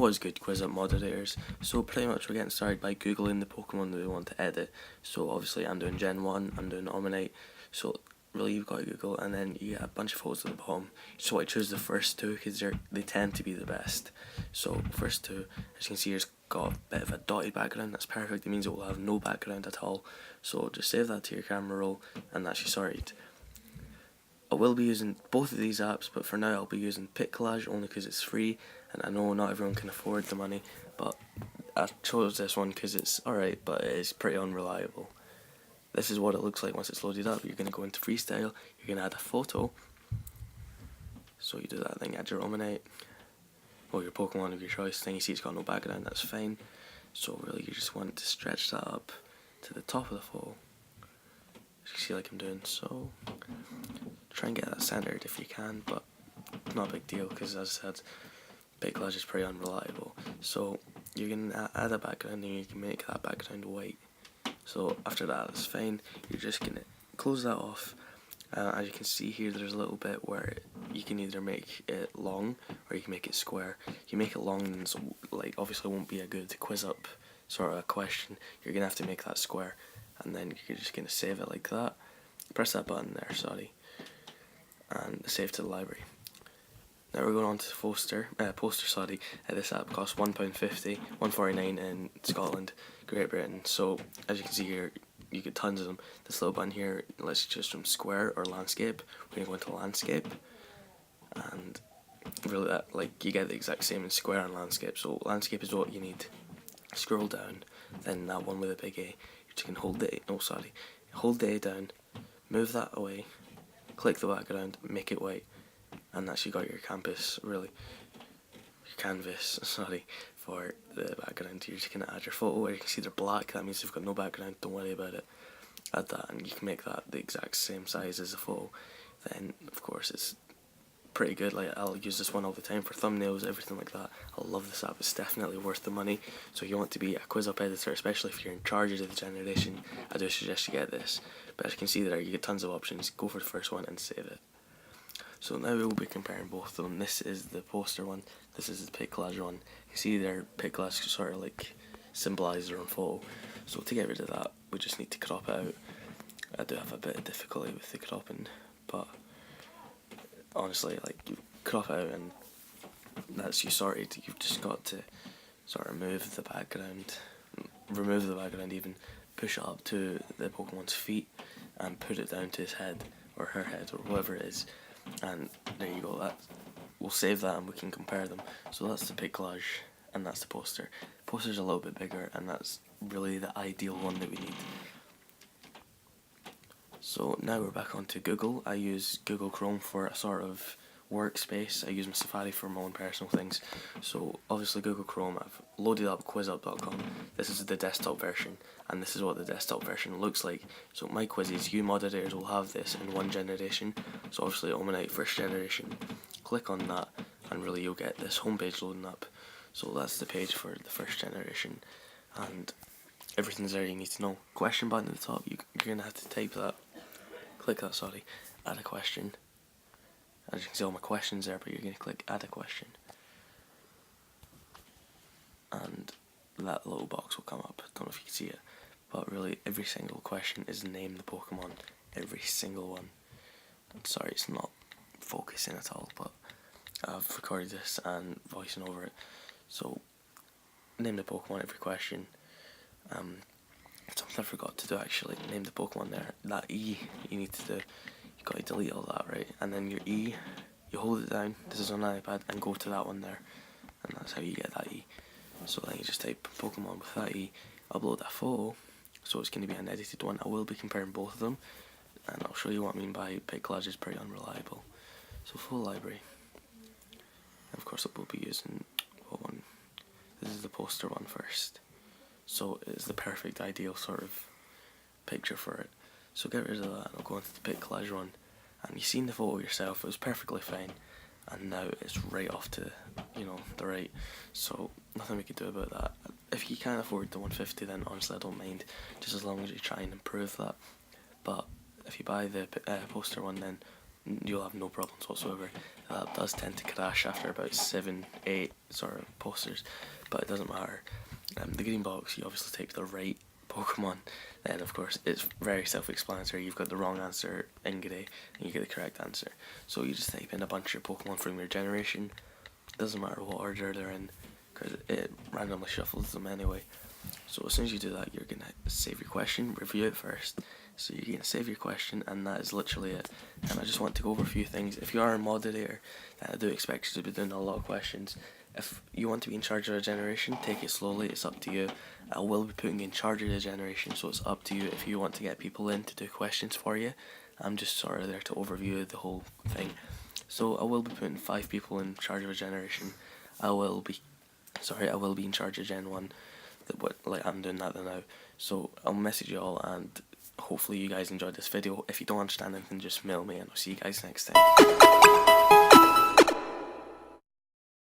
what is good quiz up moderators. So pretty much we're getting started by googling the Pokemon that we want to edit. So obviously I'm doing Gen 1, I'm doing Omanyte, so really you've got to Google, and then you get a bunch of photos at the bottom. So I choose the first two because they tend to be the best. So first two, as you can see, it's got a bit of a dotted background. That's perfect. It means it will have no background at all. So just save that to your camera roll, and that's you sorted. I will be using both of these apps, but for now I'll be using PicCollage only because it's free, and I know not everyone can afford the money, but I chose this one because it's alright, but it is pretty unreliable. This is what it looks like once it's loaded up. You're going to go into freestyle, you're going to add a photo, so you do that thing, add your Omanyte, or your Pokemon of your choice. Then you see it's got no background, that's fine. So really you just want to stretch that up to the top of the photo, as you see like I'm doing so. Try and get that centered if you can, but not a big deal because, as I said, PicCollage is pretty unreliable. So you're going to add a background and you can make that background white. So after that's fine. You're just going to close that off. As you can see here, there's a little bit where you can either make it long or you can make it square. If you make it long, then it's, like, obviously won't be a good quiz up sort of a question. You're going to have to make that square, and then you're just going to save it like that. Press that button there, sorry, and save to the library. Now we're going on to the poster. This app costs £1.50, £1.49 in Scotland, Great Britain. So as you can see here, you get tons of them. This little button here lets you choose from square or landscape. We're going to go into landscape, and really that, like, you get the exact same in square and landscape. So landscape is what you need. Scroll down, then that one with a big A. You just can hold the hold the A down, move that away, click the background, make it white, and that's you got your canvas, sorry, for the background. You're just going to add your photo, or you can see they're black, that means they've got no background, don't worry about it. Add that, and you can make that the exact same size as the photo. Then, of course, it's pretty good. Like, I'll use this one all the time for thumbnails, everything like that. I love this app, it's definitely worth the money. So if you want to be a quiz up editor, especially if you're in charge of the generation, I do suggest you get this. But as you can see there, you get tons of options. Go for the first one and save it. So now we will be comparing both of them. This is the poster one, this is the PicCollage one. You see there, PicCollage sort of like symbolise their own photo. So to get rid of that, we just need to crop it out. I do have a bit of difficulty with the cropping, but honestly, like, you crop it out and that's you sorted. You've just got to sort of remove the background even, push it up to the Pokemon's feet and put it down to his head or her head or whatever it is, and there you go. That we'll save that and we can compare them. So that's the PicCollage and that's the poster. Poster's a little bit bigger, and that's really the ideal one that we need. So now we're back onto Google. I use Google Chrome for a sort of workspace. I use my Safari for my own personal things. So obviously Google Chrome, I've loaded up quizup.com. This is the desktop version, and this is what the desktop version looks like. So my quizzes, you moderators will have this in one generation. So obviously Omanyte first generation. Click on that and really you'll get this homepage loading up. So that's the page for the first generation, and everything's there you need to know. Question button at the top, you're going to have to type that. Click that, sorry, add a question. As you can see, all my questions there, but you're going to click add a question, and that little box will come up. Don't know if you can see it, but really every single question is name the Pokemon, every single one. I'm sorry it's not focusing at all, but I've recorded this and voicing over it. So name the Pokemon, every question. Something I forgot to do actually, name the Pokemon there. That E you need to do, you've got to delete all that, right? And then your E, you hold it down, this is on an iPad, and go to that one there, and that's how you get that E. So then you just type Pokemon with that E, upload that photo, so it's going to be an edited one. I will be comparing both of them, and I'll show you what I mean by PicCollage is pretty unreliable. So full library, and of course I will be using what one? This is the poster one first. So it's the perfect ideal sort of picture for it. So get rid of that and I'll go into the PicCollage one. And you've seen the photo yourself, it was perfectly fine. And now it's right off to, the right. So nothing we can do about that. If you can't afford the 150, then honestly I don't mind, just as long as you try and improve that. But if you buy the poster one, then you'll have no problems whatsoever. That does tend to crash after about 7, 8 sort of posters, but it doesn't matter. The green box, you obviously take the right Pokemon, then of course it's very self-explanatory. You've got the wrong answer in grey and you get the correct answer. So you just type in a bunch of Pokemon from your generation. Doesn't matter what order they're in, because it randomly shuffles them anyway. So as soon as you do that, you're going to save your question, review it first. So you're going to save your question, and that is literally it. And I just want to go over a few things. If you are a moderator, then I do expect you to be doing a lot of questions. If you want to be in charge of a generation, take it slowly, it's up to you. I will be putting you in charge of the generation, so it's up to you if you want to get people in to do questions for you. I'm just sort of there to overview the whole thing. So I will be putting 5 people in charge of a generation. I will be in charge of Gen 1. Like I'm doing that now. So I'll message you all, and hopefully you guys enjoyed this video. If you don't understand anything, just mail me, and I'll see you guys next time.